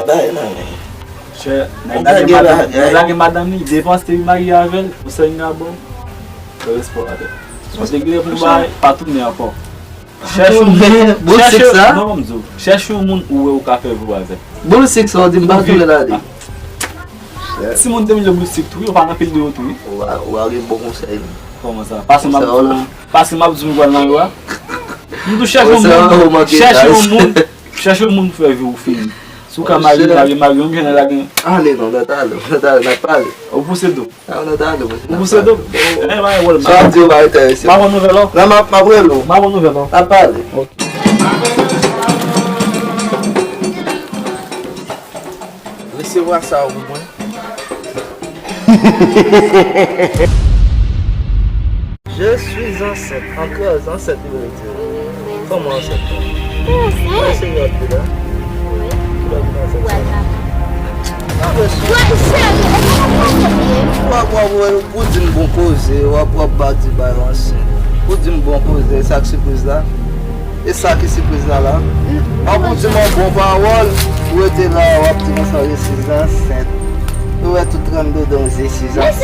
bail nan men. Che, nage madame ni, depanse te mari avel, ou se yon bon, te respo ade. Ou te gire pou bay, patou ne apon. Cherche ou moun ou ka fe vou ave. Bol sik sa di mba tou le la di. Si moun temi le bol sik tou, ou pa nan pil de ou tou. Ou agi bon konsey. Koman sa? Pase map zoom gwa nan yo a. Moun tou cherche ou moun fwe vi ou film. Sou ka mari yon jene la gen. Ale non, natalo, nan pale. Ou puse do? Natalo. Ou puse do? E man yon wol Sa di ou ba interese. Ma bon nouvel o? Nan ma brelo. Ma bon nouvel o? Nan pale. Laissez-moi ça au moins. Je suis enceinte, encore enceinte, il veut dire. Comment enceinte? C'est là. Oui. Pour dire bon cause, on va bâtir balance. Pour dire bon cause, ça qui surprise là. Et ça qui surprise là. On pour dire bon parole, vous êtes là, on va dire ça, je suis enceinte. Vous êtes tout 32 dans les 6 enceinte.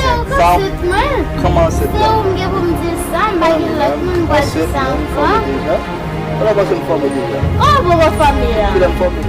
Comment c'est là? Vous me dire ça, mais il va dire ça encore. On va passer une famille déjà. Oh, votre famille là. Il a une famille là.